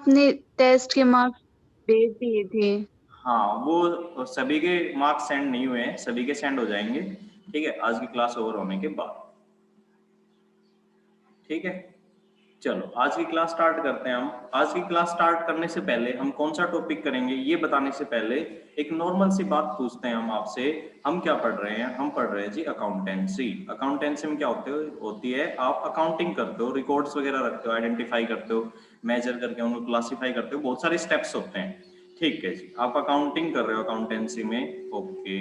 आपने टेस्ट के मार्क्स भेज दिए थे। हाँ, वो सभी के मार्क्स सेंड नहीं हुए हैं, सभी के सेंड हो जाएंगे। ठीक है, आज की क्लास ओवर होने के बाद। ठीक है, चलो आज की क्लास स्टार्ट करते हैं हम। आज की क्लास स्टार्ट करने से पहले हम कौन सा टॉपिक करेंगे ये बताने से पहले एक नॉर्मल सी बात पूछते हैं हम आपसे। हम क्या पढ़ रहे हैं? हम पढ़ रहे हैं जी अकाउंटेंसी। अकाउंटेंसी में क्या होती है, आप अकाउंटिंग करते हो, रिकॉर्ड्स वगैरह रखते हो, आइडेंटिफाई करते हो, मेजर करके उनको क्लासीफाई करते हो, बहुत सारे स्टेप्स होते हैं। ठीक है जी, आप अकाउंटिंग कर रहे हो अकाउंटेंसी में। ओके,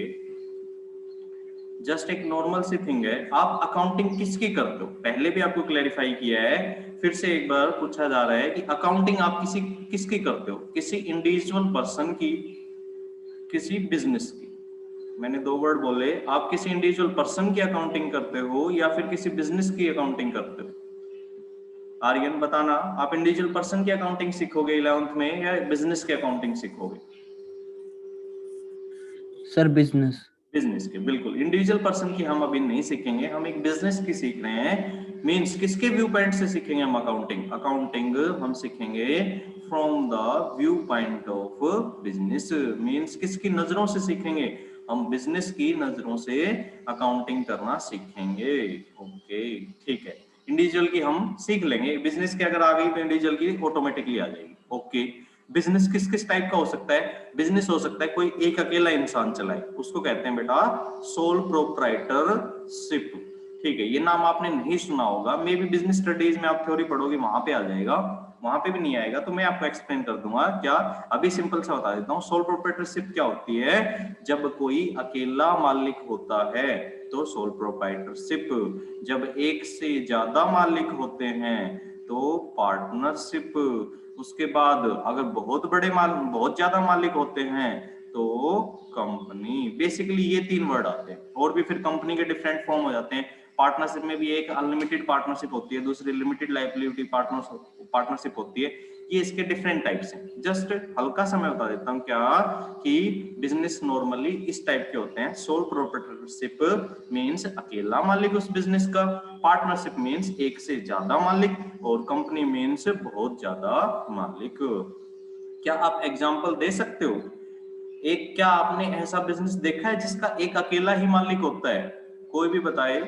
जस्ट एक नॉर्मल सी थिंग है, आप अकाउंटिंग किसकी करते हो पहले भी आपको क्लैरिफाई किया है, फिर से एक बार पूछा जा रहा है कि अकाउंटिंग आप किसकी करते हो? किसी इंडिविजुअल पर्सन की, किसी बिजनेस की। मैंने दो वर्ड बोले, आप किसी इंडिविजुअल पर्सन की अकाउंटिंग करते हो या फिर किसी बिजनेस की अकाउंटिंग करते हो? आर्यन बताना, आप इंडिविजुअल पर्सन की अकाउंटिंग सीखोगे 11th में या बिजनेस की अकाउंटिंग सीखोगे? Sir business. बिजनेस के, बिल्कुल। इंडिविजुअल पर्सन की हम अभी नहीं सीखेंगे, हम एक बिजनेस की सीख रहे हैं। मींस किसके व्यू पॉइंट से सीखेंगे हम अकाउंटिंग? अकाउंटिंग हम सीखेंगे from the view point of business. Means किसकी नजरों से सीखेंगे? हम बिजनेस की नजरों से अकाउंटिंग करना सीखेंगे। ओके, ठीक है। इंडिविजुअल की हम सीख लेंगे, बिजनेस की अगर आ गई तो इंडिविजुअल की ऑटोमेटिकली आ जाएगी। ओके, बिजनेस किस किस टाइप का हो सकता है? बिजनेस हो सकता है कोई एक अकेला इंसान चलाए, उसको कहते हैं बेटा सोल प्रोप्राइटरशिप। ठीक है, ये नाम आपने नहीं सुना होगा, मे बी बिजनेस स्टडीज में आप थ्योरी पढ़ोगे वहां पे आ जाएगा, वहां पे भी नहीं आएगा तो मैं आपको एक्सप्लेन कर दूंगा। क्या, अभी सिंपल सा बता देता हूँ। सोल प्रोप्राइटरशिप क्या होती है? जब कोई अकेला मालिक होता है तो सोल प्रोप्राइटरशिप। जब एक से ज्यादा मालिक होते हैं तो पार्टनरशिप। उसके बाद अगर बहुत ज्यादा मालिक होते हैं तो कंपनी। बेसिकली ये तीन वर्ड आते हैं, और भी फिर कंपनी के डिफरेंट फॉर्म हो जाते हैं। पार्टनरशिप में भी एक अनलिमिटेड पार्टनरशिप होती है, दूसरी लिमिटेड लायबिलिटी पार्टनरशिप होती है। ये इसके डिफरेंट टाइप्स हैं। जस्ट हल्का सा मैं बता देता हूँ क्या, कि बिजनेस नॉर्मली इस टाइप के होते हैं। सोल प्रोप्राइटरशिप मींस अकेला मालिक उस बिजनेस का, पार्टनरशिप मींस एक से ज्यादा मालिक, और कंपनी मींस बहुत ज्यादा मालिक। क्या आप एग्जांपल दे सकते हो? एक, क्या आपने ऐसा बिजनेस देखा है जिसका एक अकेला ही मालिक होता है? कोई भी बताए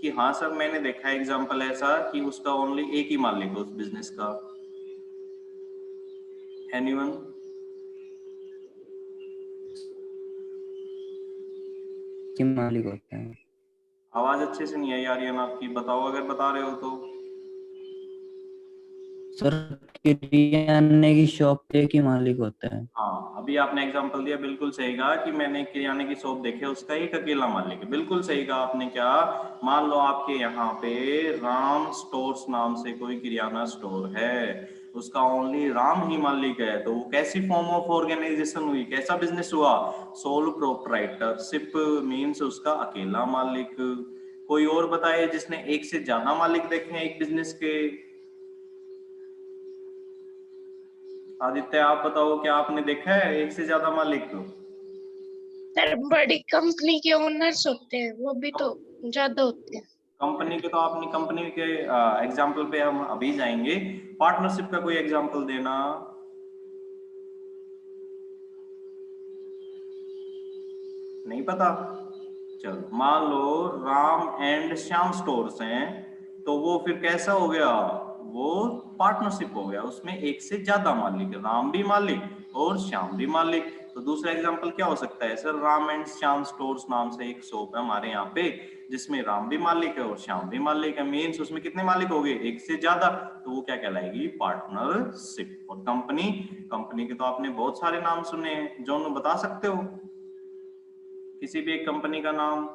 कि हाँ सर मैंने देखा है एग्जांपल ऐसा कि उसका ओनली एक ही मालिक है उस बिजनेस का। एनीवन? के मालिक होते हैं। आवाज अच्छे से नहीं आई आर्यन आपकी, बताओ अगर बता रहे हो तो। सर किराने की शॉप पे एक ही मालिक होता है। हाँ, अभी आपने एग्जांपल दिया, बिल्कुल सही कहा कि मैंने किराने की शॉप देखी है, उसका एक अकेला मालिक है। बिल्कुल सही कहा आपने। क्या, मान लो आपके यहाँ पे राम स्टोर्स नाम से कोई किराना स्टोर है, उसका ओनली राम ही मालिक है, तो वो कैसी फॉर्म ऑफ ऑर्गेनाइजेशन हुई, कैसा बिजनेस हुआ? सोल प्रोप्राइटरशिप मीन्स उसका अकेला मालिक। कोई और बताए जिसने एक से ज्यादा मालिक देखे हैं एक बिजनेस के? आदित्य आप बताओ, क्या आपने देखा है एक से ज्यादा मालिक को? सर बड़ी कंपनी के ओनर्स होते हैं वो भी तो ज्यादा होते हैं। कंपनी के तो अपनी कंपनी के एग्जाम्पल पे हम अभी जाएंगे। पार्टनरशिप का कोई एग्जाम्पल देना। नहीं पता? चलो, मान लो राम एंड श्याम स्टोर्स हैं, तो वो फिर कैसा हो गया? वो पार्टनरशिप हो गया, उसमें एक से ज्यादा मालिक, राम भी मालिक और श्याम भी मालिक। तो दूसरा एग्जांपल क्या हो सकता है sir? Ram and Shyam stores नाम से एक शॉप है हमारे यहाँ पे, जिसमें राम भी मालिक है और श्याम भी मालिक है। मीन्स उसमें कितने मालिक हो गए? एक से ज्यादा। तो वो क्या कहलाएगी? पार्टनरशिप। और कंपनी, कंपनी के तो आपने बहुत सारे नाम सुने हैं, जो बता सकते हो किसी भी एक कंपनी का नाम?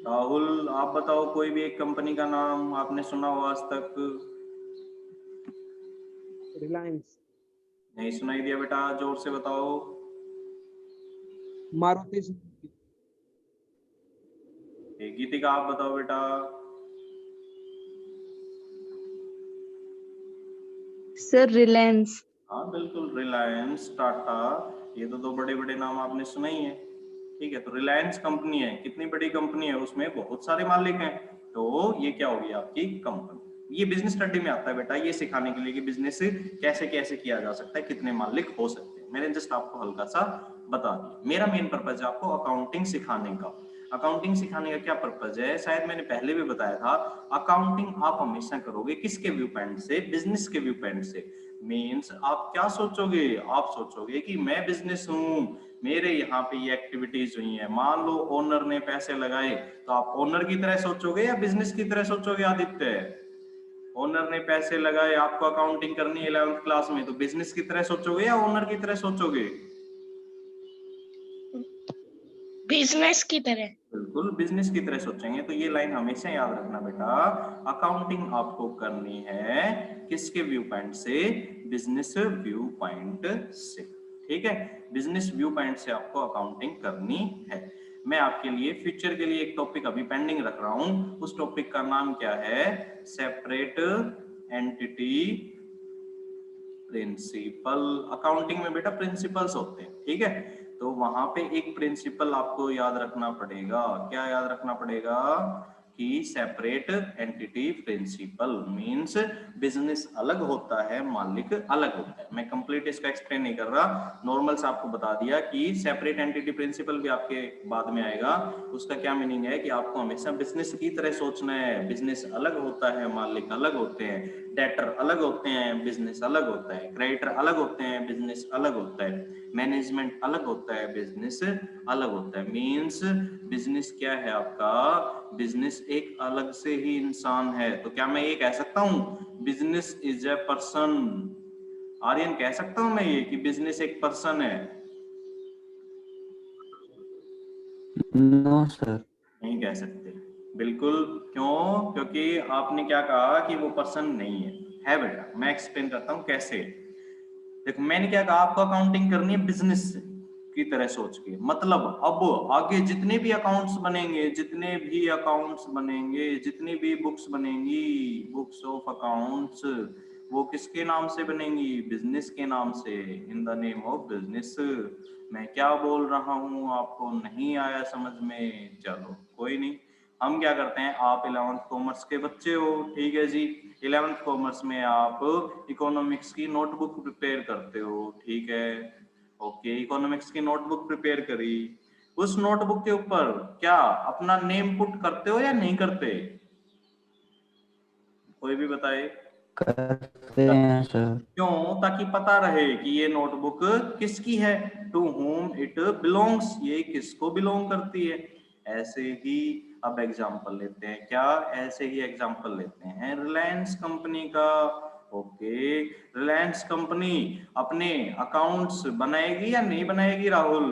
राहुल आप बताओ, कोई भी एक कंपनी का नाम आपने सुना हो आज तक? रिलायंस। नहीं सुनाई दिया बेटा, जोर से बताओ। मारुति सुजुकी। गीतिका आप बताओ बेटा। सर रिलायंस। हाँ बिल्कुल, रिलायंस, टाटा, ये तो दो बड़े बड़े नाम आपने सुने ही है। ठीक है, तो रिलायंस कंपनी है, कितनी बड़ी कंपनी है, उसमें बहुत सारे मालिक हैं। तो ये क्या होगी आपकी कंपनी। ये बिजनेस स्टडी में आता है बेटा, ये सिखाने के लिए कि बिजनेस कैसे कैसे किया जा सकता है, कितने मालिक हो सकते हैं। मैंने जस्ट आपको हल्का सा बता दिया। मेरा मेन पर्पज है आपको अकाउंटिंग सिखाने का। अकाउंटिंग सिखाने का क्या पर्पज है, शायद मैंने पहले भी बताया था। अकाउंटिंग आप हमेशा करोगे किसके व्यू पॉइंट से, बिजनेस के व्यू पॉइंट से। मीन्स आप क्या सोचोगे, आप सोचोगे कि मैं बिजनेस हूं, मेरे यहाँ पे ये एक्टिविटीज हुई है। मान लो ओनर ने पैसे लगाए, तो आप ओनर की तरह सोचोगे या बिजनेस की तरह सोचोगे आदित्य? ओनर ने पैसे लगाए, आपको अकाउंटिंग करनी है 11th क्लास में, तो बिजनेस की तरह सोचोगे या ओनर की तरह सोचोगे? बिजनेस की तरह। बिल्कुल बिजनेस की तरह सोचेंगे। तो ये लाइन हमेशा याद रखना बेटा, अकाउंटिंग आपको करनी है किसके व्यू पॉइंट से, बिजनेस व्यू पॉइंट से। ठीक है, बिजनेस व्यू पॉइंट से आपको अकाउंटिंग करनी है। मैं आपके लिए फ्यूचर के लिए एक टॉपिक अभी पेंडिंग रख रहा हूं, उस टॉपिक का नाम क्या है, सेपरेट एंटिटी प्रिंसिपल। अकाउंटिंग में बेटा प्रिंसिपल्स होते हैं, ठीक है। तो वहां पे एक प्रिंसिपल आपको याद रखना पड़ेगा। क्या याद रखना पड़ेगा कि separate entity principle means business अलग होता है, मालिक अलग होता है। मैं कंप्लीट इसका एक्सप्लेन नहीं कर रहा, नॉर्मल से आपको बता दिया कि सेपरेट एंटिटी प्रिंसिपल भी आपके बाद में आएगा। उसका क्या मीनिंग है कि आपको हमेशा बिजनेस की तरह सोचना है। बिजनेस अलग होता है, मालिक अलग होते हैं, डेटर अलग होते हैं, बिजनेस अलग होता है, क्रेडिटर अलग होते हैं, बिजनेस अलग होता है, मैनेजमेंट अलग होता है, बिजनेस अलग होता है। मींस बिजनेस क्या है आपका, बिजनेस एक अलग से ही इंसान है। तो क्या मैं ये कह सकता हूं business is a person? Aryan, कह सकता हूं मैं ये कि बिजनेस एक पर्सन है? No sir. नहीं कह सकते, बिल्कुल। क्यों? क्योंकि आपने क्या कहा कि वो पर्सन नहीं है बेटा। मैं एक्सप्लेन करता हूं कैसे। देखो मैंने क्या कहा, आपको अकाउंटिंग करनी है बिजनेस की तरह सोच के। मतलब अब आगे जितने भी अकाउंट्स बनेंगे, जितने भी अकाउंट्स बनेंगे, जितनी भी बुक्स बनेंगी, बुक्स ऑफ अकाउंट्स, वो किसके नाम से बनेंगी, बिजनेस के नाम से, in the name of business. मैं क्या बोल रहा हूँ आपको नहीं आया समझ में? चलो कोई नहीं। हम क्या करते हैं, आप 11th कॉमर्स के बच्चे हो, ठीक है जी। 11th कॉमर्स में आप इकोनॉमिक्स की नोटबुक प्रिपेयर करते हो, ठीक है। ओके, इकोनॉमिक्स की नोटबुक प्रिपेयर करी, उस नोटबुक के ऊपर क्या अपना नेम पुट करते हो या नहीं करते? कोई भी बताए। करते हैं सर। क्यों? ताकि पता रहे कि ये नोटबुक किसकी है, टू होम इट बिलोंग्स, ये किसको बिलोंग करती है। ऐसे ही अब एग्जांपल लेते हैं, क्या ऐसे ही एग्जांपल लेते हैं रिलायंस कंपनी का। ओके, रिलायंस कंपनी अपने अकाउंट्स बनाएगी या नहीं बनाएगी राहुल?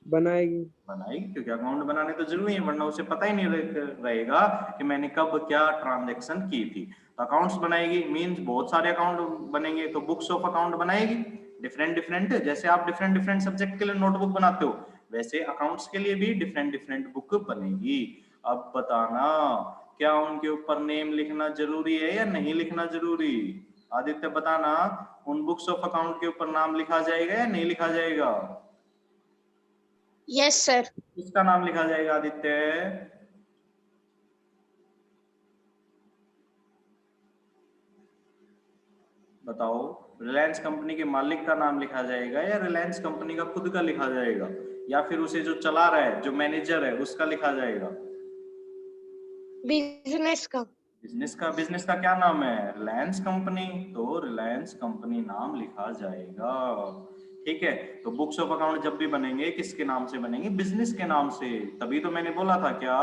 बनाएगी। बनाएगी, क्योंकि अकाउंट बनाने तो जरूरी है, वरना उसे पता ही नहीं रहेगा कि मैंने कब क्या ट्रांजैक्शन की थी। अकाउंट्स बनाएगी मींस बहुत सारे अकाउंट बनेंगे, तो बुक्स ऑफ अकाउंट बनाएगी, डिफरेंट डिफरेंट। जैसे आप डिफरेंट डिफरेंट सब्जेक्ट के लिए नोटबुक बनाते हो, वैसे अकाउंट्स के लिए भी डिफरेंट डिफरेंट बुक बनेगी। अब बताना, क्या उनके ऊपर नेम लिखना जरूरी है या नहीं लिखना जरूरी? आदित्य बताना, उन बुक्स ऑफ अकाउंट के ऊपर नाम लिखा जाएगा या नहीं लिखा जाएगा? Yes sir. किसका नाम लिखा जाएगा आदित्य? बताओ, रिलायंस कंपनी के मालिक का नाम लिखा जाएगा या रिलायंस कंपनी का खुद का लिखा जाएगा, या फिर उसे जो चला रहा है, जो मैनेजर है, उसका लिखा जाएगा? बिजनेस का। बिजनेस का क्या नाम है, रिलायंस कंपनी, तो रिलायंस कंपनी नाम लिखा जाएगा। ठीक है, तो बुक्स ऑफ अकाउंट जब भी बनेंगे किसके नाम से बनेंगे, बिजनेस के नाम से। तभी तो मैंने बोला था क्या,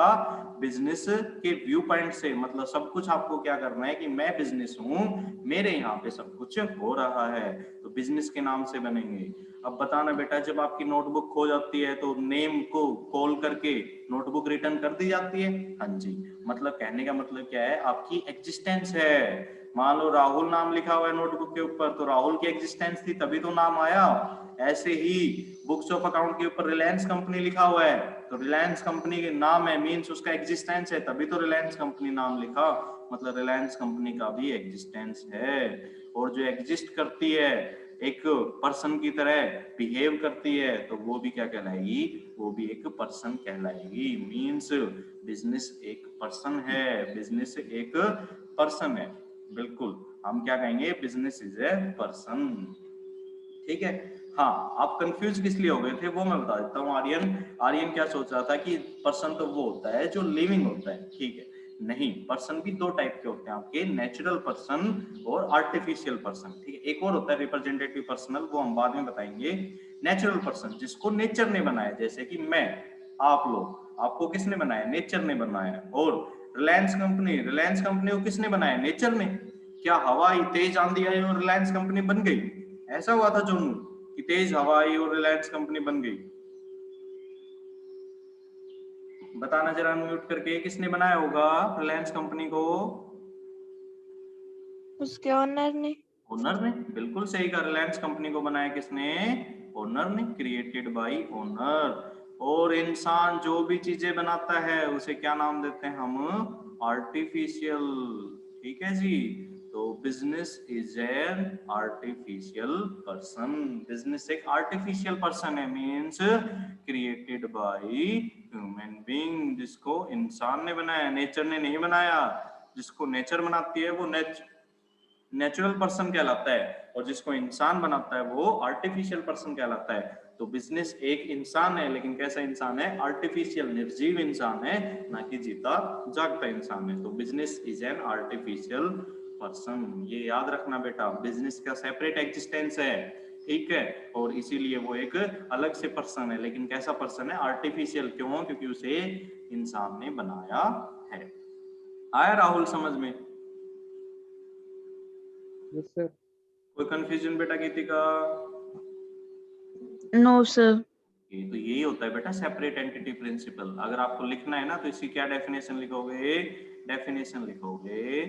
बिजनेस के व्यू पॉइंट से। मतलब सब कुछ आपको क्या करना है कि मैं बिजनेस हूं, मेरे यहाँ पे सब कुछ हो रहा है, तो बिजनेस के नाम से बनेंगे। अब बताना बेटा, जब आपकी नोटबुक खो जाती है तो नेम को कॉल करके नोटबुक रिटर्न कर दी जाती है? हाँ जी। मतलब कहने का मतलब क्या है, आपकी एग्जिस्टेंस है। मान लो राहुल नाम लिखा हुआ है नोटबुक के ऊपर, तो राहुल की एग्जिस्टेंस थी तभी तो नाम आया। ऐसे ही बुक्स ऑफ अकाउंट के ऊपर रिलायंस कंपनी लिखा हुआ है, तो रिलायंस कंपनी के नाम है मींस उसका एग्जिस्टेंस है, तभी तो रिलायंस कंपनी नाम लिखा। मतलब रिलायंस कंपनी का भी एग्जिस्टेंस है, और जो एग्जिस्ट करती है एक पर्सन की तरह बिहेव करती है तो वो भी क्या कहलाएगी, वो भी एक पर्सन कहलाएगी। मींस बिजनेस एक पर्सन है, बिजनेस एक पर्सन है, बिल्कुल हम क्या कहेंगे, बिजनेस इज ए पर्सन। ठीक है, हाँ आप कंफ्यूज किस लिए हो गए थे वो मैं बता देता हूँ। आर्यन क्या सोच रहा था कि पर्सन तो वो होता है जो लिविंग होता है, ठीक है, नहीं, पर्सन भी दो टाइप के होते हैं आपके, नेचुरल पर्सन और आर्टिफिशियल पर्सन। ठीक है, एक और होता है रिप्रेजेंटेटिव पर्सनल, वो हम बाद में बताएंगे। नेचुरल पर्सन जिसको नेचर ने बनाया, जैसे कि मैं, आप लोग, आपको किसने बनाया, नेचर ने बनाया। और रिलायंस कंपनी को किसने बनाया, नेचर ने। क्या हवाई तेज आंधी आई और रिलायंस कंपनी बन गई, ऐसा हुआ था जोनू कि तेज हवा आई और रिलायंस कंपनी बन गई? बताना जरा म्यूट करके, किसने बनाया होगा रिलायंस कंपनी को? उसके ओनर ने। ओनर ने, बिल्कुल सही कहा, रिलायंस कंपनी को बनाया किसने, ओनर ने, क्रिएटेड बाय ओनर। और इंसान जो भी चीजें बनाता है उसे क्या नाम देते हैं हम, आर्टिफिशियल। ठीक है जी, तो business is an artificial person, business एक आर्टिफिशियल पर्सन है, means created by human being, जिसको इंसान ने बनाया, नेचर ने नहीं बनाया। जिसको नेचर बनाती है वो नेचुरल पर्सन कहलाता है, और जिसको इंसान बनाता है वो आर्टिफिशियल पर्सन कहलाता है। तो बिजनेस एक इंसान है, लेकिन कैसा इंसान है, आर्टिफिशियल, निर्जीव इंसान है, ना कि जीता जागता इंसान है। तो business is an artificial person, ये याद रखना बेटा, बिजनेस का सेपरेट एग्जिस्टेंस है, ठीक है, और इसीलिए वो एक अलग से पर्सन है, लेकिन कैसा पर्सन है, आर्टिफिशियल। क्यों, क्योंकि उसे इंसान ने बनाया है। आया राहुल समझ में? Yes, sir. कोई कंफ्यूजन बेटा गीतिका? No sir. ये तो यही होता है बेटा सेपरेट एंटिटी प्रिंसिपल। अगर आपको लिखना है ना तो इसकी क्या डेफिनेशन लिखोगे, डेफिनेशन लिखोगे,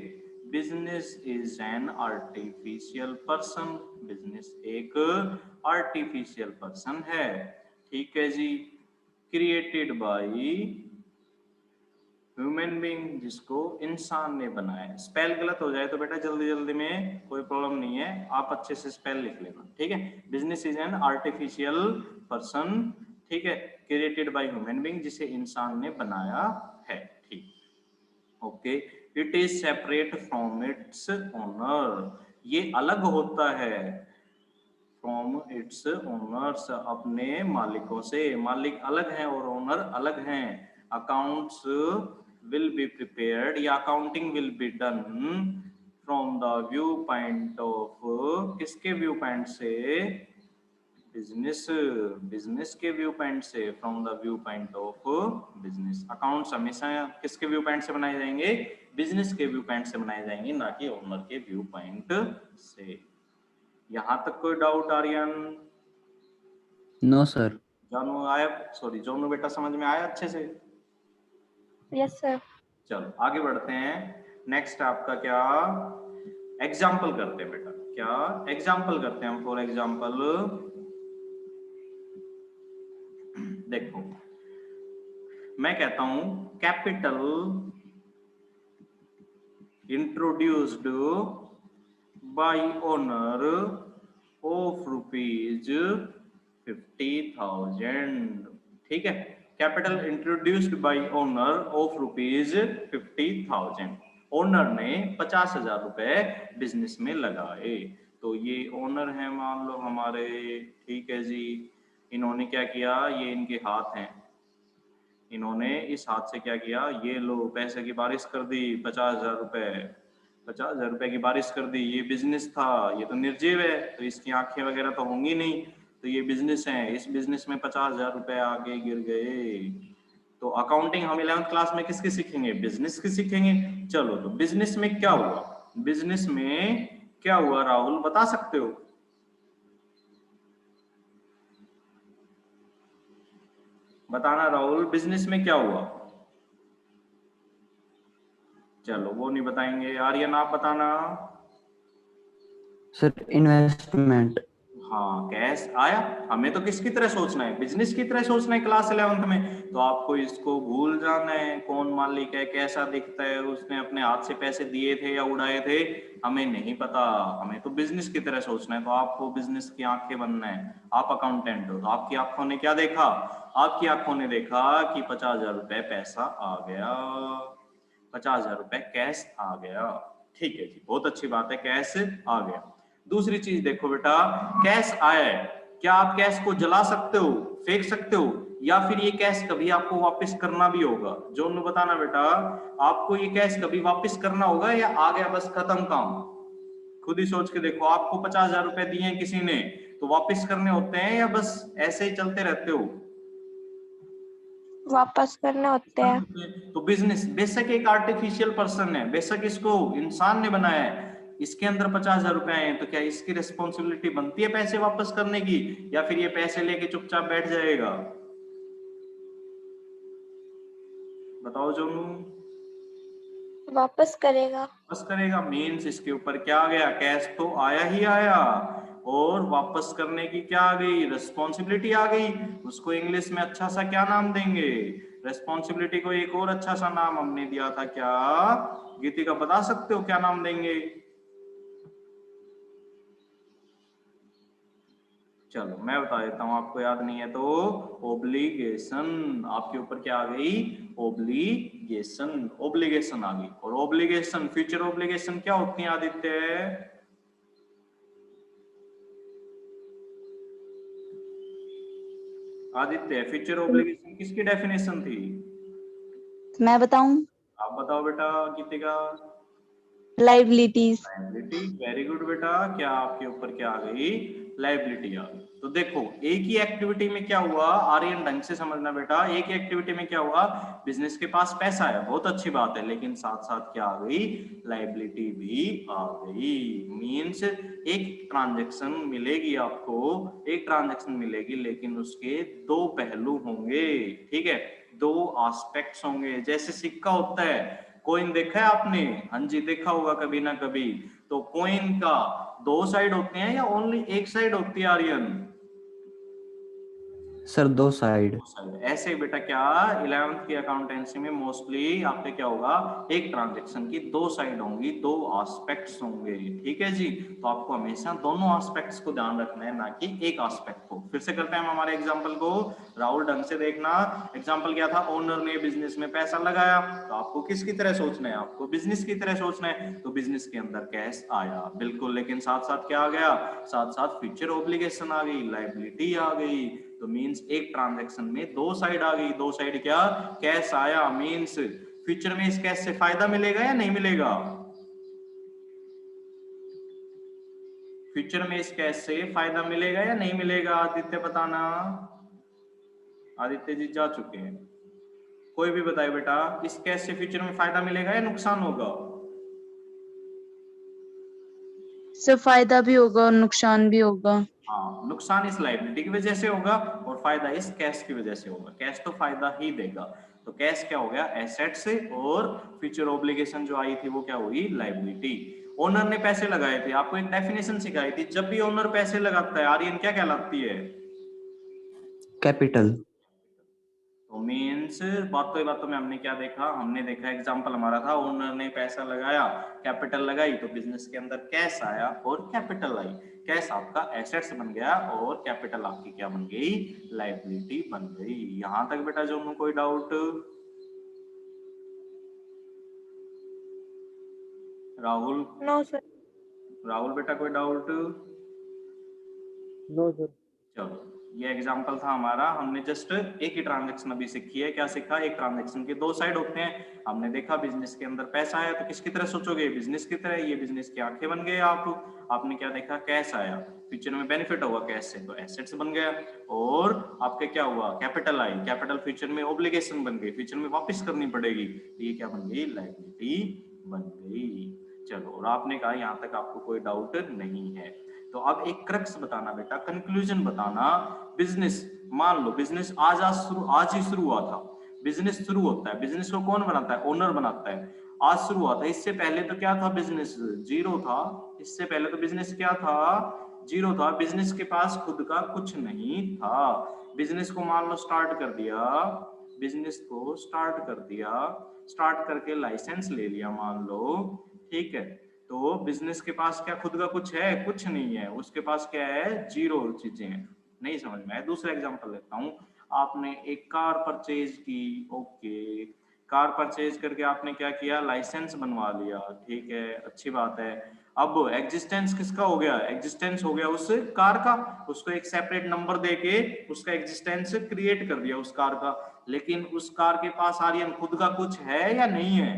business is an artificial person, business एक आर्टिफिशियल पर्सन है, ठीक है जी, क्रिएटेड बाय ह्यूमन बीइंग, जिसको इंसान ने बनाया। स्पेल गलत हो जाए तो बेटा जल्दी जल्दी में कोई प्रॉब्लम नहीं है, आप अच्छे से स्पेल लिख लेना, ठीक है। Business is an artificial person, ठीक है, क्रिएटेड बाय ह्यूमन बीइंग, जिसे इंसान ने बनाया है, ठीक, okay. It is separate from its owner, ये अलग होता है फ्रॉम इट्स ओनर्स, अपने मालिकों से। मालिक अलग हैं और ओनर अलग हैं। अकाउंट्स will be prepared या accounting will be done from the view point of, किसके व्यू पॉइंट से, बिजनेस के व्यू पॉइंट से, from the view point of business. Accounts हमेशा किसके व्यू पॉइंट से बनाए जाएंगे, बिजनेस के व्यू पॉइंट से बनाए जाएंगे, ना कि ओनर के व्यू पॉइंट से। यहां तक कोई डाउट आर्यन? No sir. जानू आया, सॉरी जोनू बेटा समझ में आया अच्छे से? Yes sir. चलो आगे बढ़ते हैं। नेक्स्ट आपका क्या, एग्जाम्पल करते हैं बेटा, क्या एग्जाम्पल करते हैं हम। फॉर एग्जाम्पल देखो, मैं कहता हूं capital introduced by owner of ₹50,000, ठीक है, capital introduced by owner of ₹50,000, owner ने 50,000 रुपए बिजनेस में लगाए। तो ये ओनर है मान लो हमारे, ठीक है जी, इन्होंने क्या किया, ये इनके हाथ हैं, इन्होंने इस हाथ से क्या किया, ये लो पैसे की बारिश कर दी, 50,000 रुपए, 50,000 रुपए की बारिश कर दी। ये बिजनेस था, ये तो निर्जीव है तो इसकी आंखें वगैरह तो होंगी नहीं, तो ये बिजनेस है, इस बिजनेस में 50,000 रुपए आगे गिर गए। तो अकाउंटिंग हम 11th क्लास में किसकी सीखेंगे, बिजनेस की सीखेंगे। चलो तो बिजनेस में क्या हुआ, बिजनेस में क्या हुआ राहुल बता सकते हो? बताना राहुल, बिजनेस में क्या हुआ? चलो वो नहीं बताएंगे, आर्यन आप बताना। Sir investment. हाँ कैश आया, हमें तो किसकी तरह सोचना है, बिजनेस की तरह सोचना है क्लास 11th में। तो आपको इसको भूल जाना है, कौन मालिक है, कैसा दिखता है, उसने अपने हाथ से पैसे दिए थे या उड़ाए थे, हमें नहीं पता। हमें तो बिजनेस की तरह सोचना है। तो आपको बिजनेस की आंखें बनना है। आप अकाउंटेंट हो तो आपकी आंखों ने क्या देखा? आपकी आंखों ने देखा कि 50,000 रुपए पैसा आ गया, 50,000 रुपए कैश आ गया। ठीक है जी, बहुत अच्छी बात है, कैश आ गया। दूसरी चीज देखो बेटा, कैश आया है, क्या आप कैश को जला सकते हो, फेंक सकते हो, या फिर ये कैश कभी आपको वापस करना भी होगा? जो उन्होंने बताना बेटा, आपको ये कैश कभी वापस करना होगा या आ गया बस खत्म काम? खुद ही सोच के देखो। आपको 50,000 रुपए दिए हैं किसी ने, तो वापस करने होते हैं या बस ऐसे ही चलते रहते हो? वापस करने होते हैं। तो बिजनेस बेशक एक आर्टिफिशियल पर्सन है, बेशक इसको इंसान ने बनाया है, इसके अंदर 50,000 रुपए आए हैं, तो क्या इसकी रिस्पॉन्सिबिलिटी बनती है पैसे वापस करने की, या फिर ये पैसे लेके चुपचाप बैठ जाएगा? बताओ जोनू। वापस करेगा। वापस करेगा मीन्स इसके ऊपर क्या आ गया? कैश तो आया ही आया, और वापस करने की क्या आ गई? रिस्पॉन्सिबिलिटी आ गई। उसको इंग्लिश में अच्छा सा क्या नाम देंगे? रिस्पॉन्सिबिलिटी को एक और अच्छा सा नाम हमने दिया था, क्या? गीतिका बता सकते हो क्या नाम देंगे? चलो मैं बता देता हूं, आपको याद नहीं है तो। ओब्लिगेशन। आपके ऊपर क्या आ गई? ओब्लिगेशन। ओब्लिगेशन आ गई। और ओब्लिगेशन, फ्यूचर ओब्लिगेशन क्या होती है आदित्य? आदित्य, फ्यूचर ओब्लिगेशन किसकी डेफिनेशन थी? मैं बताऊं? आप बताओ बेटा गीतिका। लाइबिलिटीज। लायबिलिटी, वेरी गुड बेटा। क्या आपके ऊपर क्या आ गई? लायबिलिटी आ गई। तो देखो, एक ही एक्टिविटी में क्या हुआ, आर्यन ढंग से समझना बेटा, एक ही एक्टिविटी में क्या हुआ? बिजनेस के पास पैसा है, बहुत अच्छी बात है, लेकिन साथ साथ क्या आ गई? लायबिलिटी भी आ गई। मीन्स एक ट्रांजेक्शन मिलेगी आपको, एक ट्रांजेक्शन मिलेगी, लेकिन उसके दो पहलू होंगे। ठीक है, दो एस्पेक्ट्स होंगे। जैसे सिक्का होता है, कॉइन देखा है आपने? हाँ जी, देखा होगा कभी ना कभी। तो कॉइन का दो साइड होते हैं या ओनली एक साइड होती है आर्यन? Sir 2 side. ऐसे ही बेटा क्या 11th की अकाउंटेंसी में मोस्टली आपके क्या होगा? एक ट्रांजैक्शन की दो साइड होंगी, दो एस्पेक्ट्स होंगे। ठीक है जी, तो आपको हमेशा दोनों एस्पेक्ट्स को ध्यान रखना है, ना कि एक एस्पेक्ट को। फिर से करते हैं हम हमारे एग्जांपल को। राहुल ढंग से देखना। एग्जांपल क्या था? ओनर ने बिजनेस में पैसा लगाया, तो आपको किसकी तरह सोचना है? आपको बिजनेस की तरह सोचना है। तो बिजनेस के अंदर कैश आया बिल्कुल, लेकिन साथ साथ क्या आ गया? साथ साथ फ्यूचर ऑब्लिगेशन आ गई, लायबिलिटी आ गई। तो मींस एक ट्रांजैक्शन में दो साइड आ गई। दो साइड क्या? कैश आया। मींस फ्यूचर में इस कैश से फायदा मिलेगा या नहीं मिलेगा? फ्यूचर में इस कैश से फायदा मिलेगा या नहीं मिलेगा? आदित्य बताना। आदित्य जी जा चुके हैं, कोई भी बताए बेटा, इस कैश से फ्यूचर में फायदा मिलेगा या नुकसान होगा? से फायदा भी होगा और नुकसान भी होगा। हाँ, नुकसान इस लायबिलिटी की वजह से होगा और फायदा इस कैश की वजह से होगा। कैश तो फायदा ही देगा। तो कैश क्या हो गया? एसेट से, और फ्यूचर ऑब्लिगेशन जो आई थी वो क्या हुई? लायबिलिटी। ओनर ने पैसे लगाए थे, आपको एक डेफिनेशन सिखाई थी, जब भी ओनर पैसे लगाता है आर्यन क्या कहलाती है? कैपिटल। तो मीन्स बातों में हमने क्या देखा? हमने देखा एग्जांपल हमारा था, ओनर ने पैसा लगाया, कैपिटल लगाई, तो बिजनेस के अंदर कैश आया और कैपिटल आई। कैश आपका एसेट्स बन गया और कैपिटल आपकी क्या बन गई? लायबिलिटी बन गई। यहां तक बेटा जो कोई doubt? Rahul? No sir. Rahul बेटा कोई डाउट? No sir. चलो, ये एग्जांपल था हमारा। हमने जस्ट एक ही ट्रांजैक्शन अभी सीखी है। क्या सीखा? एक ट्रांजैक्शन के दो साइड होते हैं। हमने देखा बिजनेस के अंदर पैसा आया, तो किसकी तरह सोचोगे? बिजनेस की तरह। ये बिजनेस की आंखें बन गए आपने क्या देखा? कैश आया, फ्यूचर में बेनिफिट होगा कैश से, तो एसेट्स बन गया। और आपके क्या हुआ? कैपिटल आई, कैपिटल फ्यूचर में ऑब्लिगेशन बन गई, फ्यूचर में वापस करनी पड़ेगी, तो ये क्या बन गई? लायबिलिटी बन गई। चलो, और आपने कहा यहाँ तक आपको कोई डाउट नहीं है। तो अब एक क्रक्स बताना बेटा, कंक्लूजन बताना। बिजनेस, मान लो बिजनेस आज ही शुरू हुआ था। बिजनेस शुरू होता है, बिजनेस को कौन बनाता है? ओनर बनाता है। आज शुरू हुआ था, इससे पहले तो क्या था? बिजनेस जीरो था। इससे पहले तो बिजनेस क्या था? जीरो था। बिजनेस के पास खुद का कुछ नहीं था। बिजनेस को मान लो स्टार्ट कर दिया, बिजनेस को स्टार्ट कर दिया, स्टार्ट करके लाइसेंस ले लिया मान लो, ठीक है, तो बिजनेस के पास क्या खुद का कुछ है? कुछ नहीं है, उसके पास क्या है? जीरो चीजें हैं। नहीं समझ में आया? दूसरा एग्जांपल लेता हूँ। आपने एक कार परचेज की, ओके, कार परचेज करके आपने क्या किया? लाइसेंस बनवा लिया, ठीक है, अच्छी बात है। अब एग्जिस्टेंस किसका हो गया? एग्जिस्टेंस हो गया उस कार का, उसको एक सेपरेट नंबर देके उसका एग्जिस्टेंस क्रिएट कर दिया उस कार का। लेकिन उस कार के पास आर्यन खुद का कुछ है या नहीं है?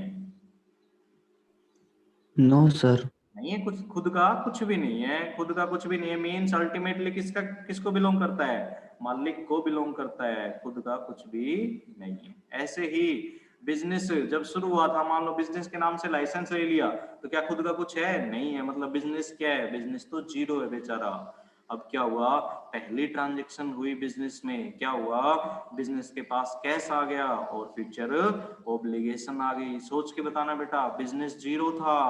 No sir. नहीं है, कुछ खुद का कुछ भी नहीं है, खुद का कुछ भी नहीं है मीन्स अल्टीमेटली किसका, किसको बिलोंग करता है? मालिक को बिलोंग करता है, खुद का कुछ भी नहीं है। ऐसे ही बिजनेस जब शुरू हुआ था, मान लो बिजनेस के नाम से लाइसेंस ले लिया, तो क्या खुद का कुछ है? नहीं है, मतलब बिजनेस क्या है? बिजनेस तो जीरो है बेचारा। अब क्या हुआ? पहली ट्रांजैक्शन हुई बिजनेस में, क्या हुआ? बिजनेस के पास कैश आ गया और फ्यूचर ऑब्लिगेशन आ गई। सोच के बताना बेटा, बिजनेस जीरो था,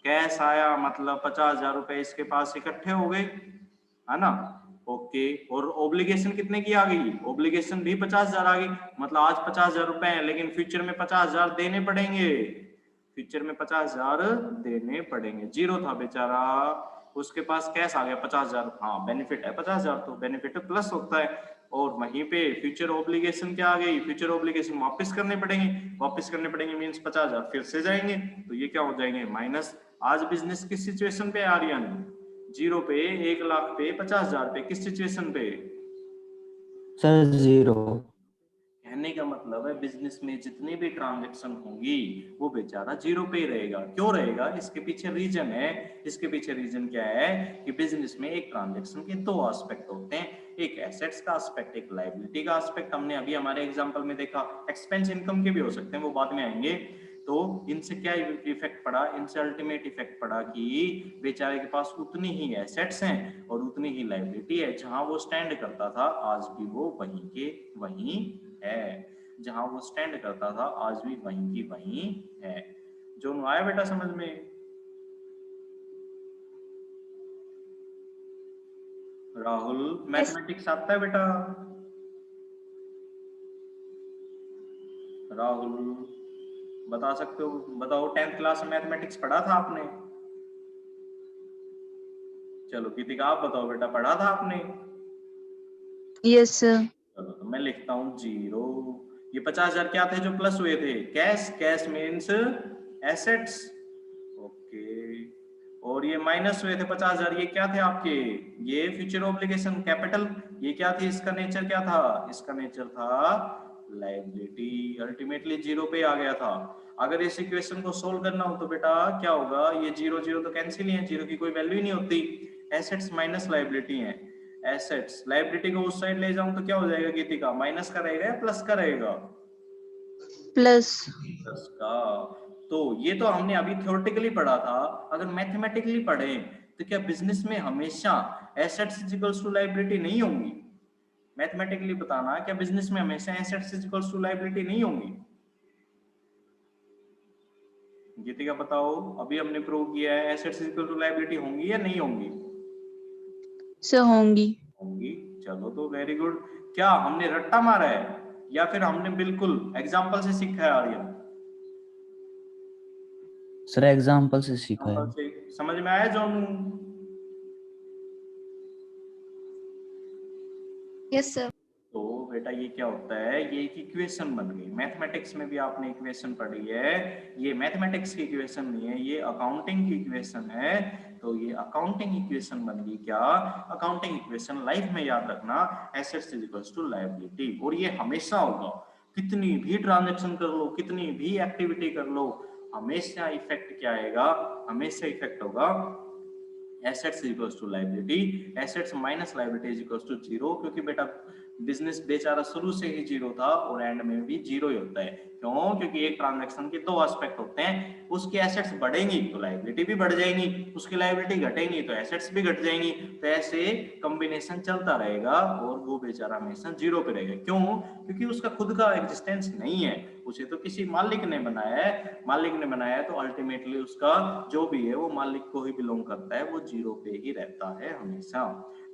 कैश आया, मतलब 50,000 रुपए इसके पास इकट्ठे हो गए, है ना? ओके, और ऑब्लिगेशन कितने की आ गई? ऑब्लिगेशन भी 50,000 आ गई, मतलब आज 50,000 रुपए हैं, लेकिन फ्यूचर में 50,000 देने पड़ेंगे, फ्यूचर में 50,000 देने पड़ेंगे। जीरो था बेचारा, उसके पास कैश आ गया 50,000, हाँ बेनिफिट है 50,000, तो बेनिफिट प्लस होता है। और वहीं पे फ्यूचर ऑब्लिगेशन क्या आ गई? फ्यूचर ऑब्लिगेशन वापस करने पड़ेंगे, वापस करने पड़ेंगे मींस 50,000 फिर से जाएंगे, तो ये क्या हो जाएंगे? माइनस। आज बिजनेस किस सिचुएशन पे आ रही है? जीरो पे, 1,00,000 पे, 50,000 पे, किस सिचुएशन पे? Sir zero. कहने का मतलब है बिजनेस में जितनी भी ट्रांजैक्शन होंगी वो बेचारा जीरो पे ही रहेगा। क्यों रहेगा? इसके पीछे रीजन है, इसके पीछे रीजन क्या है कि बिजनेस में एक ट्रांजैक्शन के दो एस्पेक्ट होते हैं, एक एसेट्स का एस्पेक्ट, एक लायबिलिटी का एस्पेक्ट। हमने अभी हमारे एग्जांपल में देखा, एक्सपेंस इनकम के भी हो सकते हैं, वो बाद में आएंगे। तो इनसे क्या इफेक्ट पड़ा? इनसे अल्टीमेट इफेक्ट पड़ा कि बेचारे के पास उतनी ही एसेट्स हैं और उतनी ही लायबिलिटी है, जहां वो स्टैंड करता था आज भी वो वहीं के वहीं है, जहां वो स्टैंड करता था आज भी वहीं की वहीं है। जो आया बेटा समझ में? राहुल, मैथमेटिक्स आता है बेटा? राहुल बता सकते हो? बताओ, 10th क्लास में मैथमेटिक्स पढ़ा था आपने? चलो गीतिका आप बताओ बेटा, पढ़ा था आपने? Yes sir. चलो तो मैं लिखता हूँ जीरो। ये 50,000 क्या थे जो प्लस हुए थे? Cash, cash means assets, okay. और ये माइनस हुए थे 50,000, ये क्या थे आपके? ये फ्यूचर ऑब्लिगेशन, कैपिटल। ये क्या थी? इसका नेचर क्या था? इसका नेचर था लायबिलिटी। अल्टीमेटली जीरो पे आ गया था। अगर इस इक्वेशन को सोल्व करना हो तो बेटा क्या होगा? ये जीरो जीरो तो कैंसिल ही है, जीरो की कोई वैल्यू ही नहीं होती। एसेट्स माइनस लायबिलिटी है, एसेट्स, लायबिलिटी को उस साइड ले जाऊं तो क्या हो जाएगा गीतिका? माइनस का रहेगा या प्लस का रहेगा? प्लस। प्लस का। तो ये तो हमने अभी थ्योरेटिकली पढ़ा था। अगर मैथमेटिकली पढ़े तो क्या बिजनेस में हमेशा assets is equals to liability नहीं होंगी? मैथमेटिकली बताना, क्या बिजनेस में हमेशा assets is equals to liability नहीं होंगी? गीतिका बताओ, अभी हमने प्रूव किया है assets is equal to liability होंगी या नहीं होंगी? सर होंगी। होंगी। चलो तो वेरी गुड। क्या हमने रट्टा मारा है या फिर हमने बिल्कुल एग्जांपल से सीखा है आर्यन? सर एग्जाम्पल से सीखा है। एग्जांपल से समझ में आया जोनू? Yes sir. तो बेटा ये क्या होता है? ये एक इक्वेशन बन गई। मैथमेटिक्स में भी आपने इक्वेशन पढ़ी है, ये मैथमेटिक्स की इक्वेशन नहीं है, ये अकाउंटिंग की इक्वेशन है। तो ये अकाउंटिंग इक्वेशन बन गई। क्या अकाउंटिंग इक्वेशन? लाइफ में याद रखना, assets is equals to liability, और ये हमेशा होगा। कितनी भी ट्रांजैक्शन कर लो, कितनी भी एक्टिविटी कर लो, हमेशा इफेक्ट क्या आएगा? हमेशा इफेक्ट होगा assets equals to liability, assets minus liability is equals to zero. क्योंकि बेटा बिजनेस बेचारा शुरू से ही जीरो था और एंड में भी जीरो ही होता है। क्यों? क्योंकि एक ट्रांजैक्शन के दो एस्पेक्ट होते हैं, उसकी एसेट्स बढ़ेंगी तो लायबिलिटी भी बढ़ जाएगी, उसकी लायबिलिटी घटेंगी तो एसेट्स भी घट जाएंगी। तो ऐसे कॉम्बिनेशन चलता रहेगा और वो बेचारा हमेशा जीरो पे रहेगा। क्यों? क्योंकि उसका खुद का एग्जिस्टेंस नहीं है, उसे तो किसी मालिक ने बनाया है। मालिक ने बनाया है तो अल्टीमेटली उसका जो भी है वो मालिक को ही बिलोंग करता है, वो जीरो पे ही रहता है हमेशा।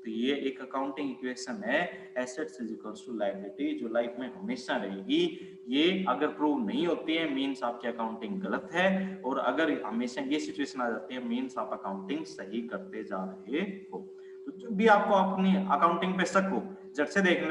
तो ये एक अकाउंटिंग इक्वेशन है, assets is equals to liability, जो लाइफ में हमेशा रहेगी। ये अगर प्रूव नहीं होती है मींस आपकी अकाउंटिंग गलत है, और अगर हमेशा ये सिचुएशन आ जाती है मींस आप अकाउंटिंग सही करते जा रहे हो। तो जब भी आपको अपनी अकाउंटिंग पे शक हो, झट से देख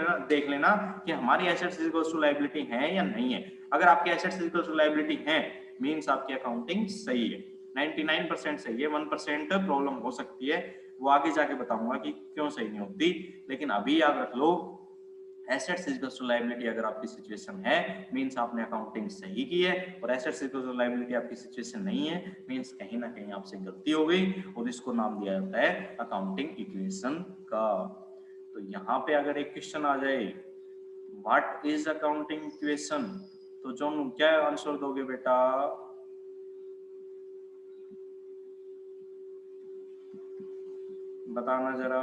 लेना कि हमारी assets is equals to liability है या नहीं है। अगर आपकी assets is equals to liability है मींस आपकी अकाउंटिंग सही है, 99% सही है, 1% प्रॉब्लम हो सकती है, वो आगे जाके बताऊंगा कि क्यों सही नहीं होती। लेकिन अभी याद रख लो, assets is equals to liability अगर आपकी सिचुएशन है मींस आपने अकाउंटिंग सही की है, और assets is equals to liability आपकी सिचुएशन नहीं है मींस कहीं ना कहीं आपसे गलती हो गई, और इसको नाम दिया जाता है अकाउंटिंग इक्वेशन का। तो यहाँ पे अगर एक क्वेश्चन आ जाए व्हाट इज अकाउंटिंग इक्वेशन, तो जॉन क्या आंसर दोगे बेटा? बताना जरा।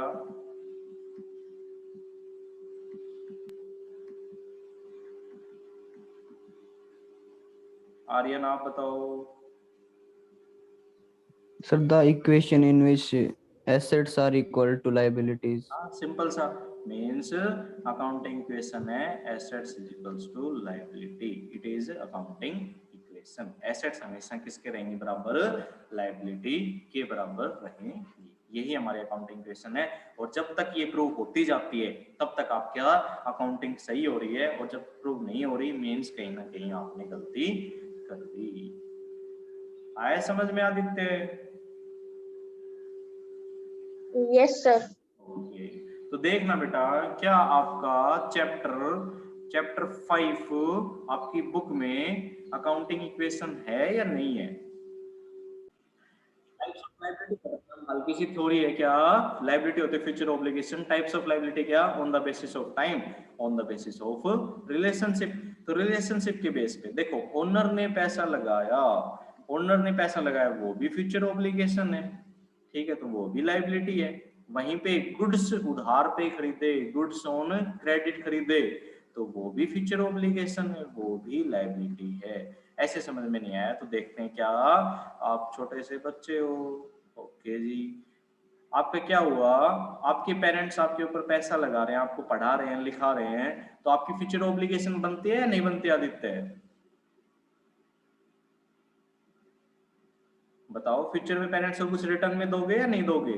आर्यन आप बताओ। Sir, the equation in which assets are equal to liabilities. हाँ सिंपल सा, मीन्स अकाउंटिंग इक्वेशन है assets is equals to liability, it is accounting equation. Assets हमेशा किसके रहेंगे बराबर? लायबिलिटी के बराबर रहेंगी, यही हमारी अकाउंटिंग इक्वेशन है। और जब तक ये प्रूव होती जाती है तब तक आपका अकाउंटिंग सही हो रही है, और जब प्रूव नहीं हो रही मीन्स कहीं ना कहीं आपने गलती कर दी। आया समझ में आदित्य? Yes sir. ओके, तो देखना बेटा, क्या आपका चैप्टर 5 आपकी बुक में अकाउंटिंग इक्वेशन है या नहीं है? टाइप्स ऑफ लायबिलिटी हल्की सी थ्योरी है क्या? लायबिलिटी होते future obligation, types of liability क्या? On the basis of time, on the basis of relationship. तो रिलेशनशिप के बेस पे देखो, ओनर ने पैसा लगाया, वो भी फ्यूचर ऑब्लिगेशन है, ठीक है, तो वो भी लायबिलिटी है। वहीं पे गुड्स उधार पे खरीदे, गुड्स ऑन क्रेडिट खरीदे, तो वो भी फ्यूचर ऑब्लिगेशन है, वो भी लायबिलिटी है। ऐसे समझ में नहीं आया तो देखते हैं क्या आप छोटे से बच्चे हो। ओके जी, आपका क्या हुआ? आपके पेरेंट्स आपके ऊपर पैसा लगा रहे हैं, आपको पढ़ा रहे हैं, लिखा रहे हैं, तो आपकी फ्यूचर ऑब्लिगेशन बनती है या नहीं बनती आदित्य? बताओ, फ्यूचर में पेरेंट्स को कुछ रिटर्न में दोगे या नहीं दोगे?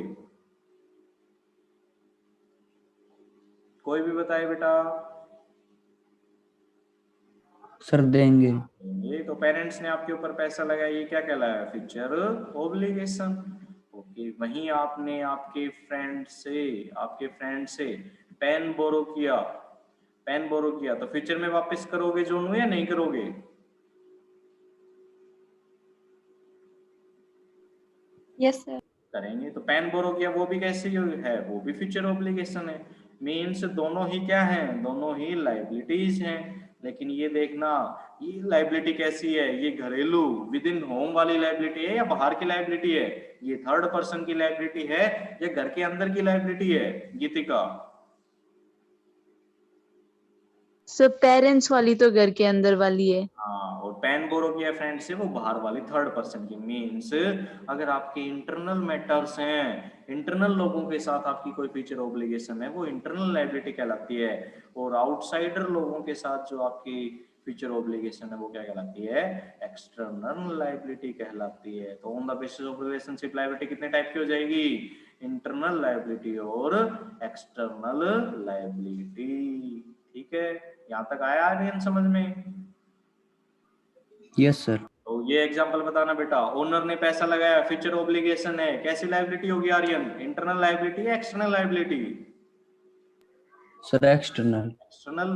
कोई भी बताए बेटा। सर देंगे। ये तो पेरेंट्स ने आपके ऊपर पैसा लगाया, ये क्या कहलाया? Future obligation. ओके, वहीं आपने आपके फ्रेंड से पेन बोरो किया, तो फ्यूचर में वापस करोगे जोनू या नहीं करोगे? Yes sir. करेंगे। तो पेन बोरो किया वो भी कैसे है? वो भी फ्यूचर ऑब्लिगेशन है। मीन्स दोनों ही क्या हैं? दोनों ही लायबिलिटीज हैं। लेकिन ये देखना, ये लायबिलिटी कैसी है? ये घरेलू विद इन होम वाली लायबिलिटी है या बाहर की लायबिलिटी है? ये थर्ड पर्सन की लायबिलिटी है या घर के अंदर की लायबिलिटी है गीतिका? सर पेरेंट्स वाली तो घर के अंदर वाली है। हाँ, और पेन बोरो किया फ्रेंड से वो बाहर वाली थर्ड पर्सन की। मीन्स अगर आपके इंटरनल मैटर्स हैं, इंटरनल लोगों के साथ आपकी कोई फ्यूचर ऑब्लिगेशन है, वो इंटरनल लायबिलिटी कहलाती है। और आउटसाइडर लोगों के साथ जो आपकी फ्यूचर ऑब्लिगेशन है वो क्या कहलाती है? एक्सटर्नल लायबिलिटी कहलाती है। तो on the basis of relationship liability कितने टाइप की हो जाएगी? इंटरनल लायबिलिटी और एक्सटर्नल लायबिलिटी। ठीक है, यहाँ तक आया आर्यन समझ में? Yes sir. तो ये एग्जांपल बताना बेटा, ओनर ने पैसा लगाया, फ्यूचर ऑब्लिगेशन है, कैसी लायबिलिटी होगी आर्यन? इंटरनल लायबिलिटी या external liability? Sir external. External.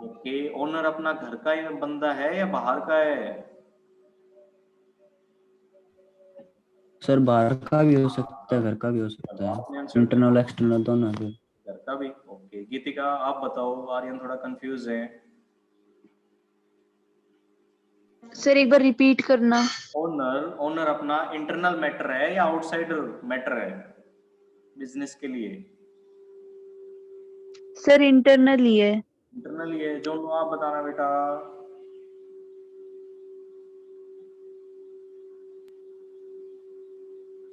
Okay, owner अपना घर का ही बंदा है या बाहर का है? सर बाहर का भी हो सकता है, घर का भी हो सकता है, इंटरनल एक्सटर्नल दोनों है। घर का भी। ओके गीतिका आप बताओ, आर्यन थोड़ा कंफ्यूज है। सर एक बार रिपीट करना। ओनर अपना इंटरनल मैटर है या आउटसाइडर मैटर है बिजनेस के लिए? सर इंटरनल ही है। इंटरनल ही है। जो आप बताना बेटा।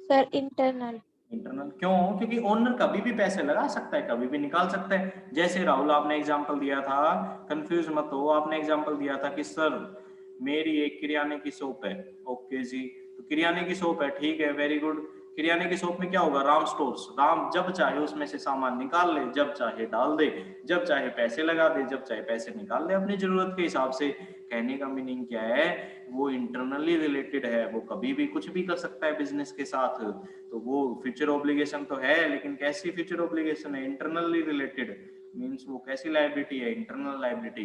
Sir internal. इंटरनल क्यों? क्योंकि ओनर कभी भी पैसे लगा सकता है, कभी भी निकाल सकता है। जैसे राहुल आपने एग्जांपल दिया था, कंफ्यूज मत हो, आपने एग्जांपल दिया था कि सर मेरी एक किराने की शॉप है। ओके जी, तो किराने की शॉप है, ठीक है, वेरी गुड। किराने की शॉप में क्या होगा? राम स्टोर्स। राम जब चाहे उसमें से सामान निकाल ले, जब चाहे डाल दे, जब चाहे पैसे लगा दे, जब चाहे पैसे निकाल ले अपनी जरूरत के हिसाब से। कहने का मीनिंग क्या है? वो इंटरनली रिलेटेड है, वो कभी भी कुछ भी कर सकता है बिजनेस के साथ। तो वो फ्यूचर ऑब्लिगेशन तो है, लेकिन कैसी फ्यूचर ऑब्लिगेशन है? इंटरनली रिलेटेड मींस वो कैसी लायबिलिटी है? Internal liability.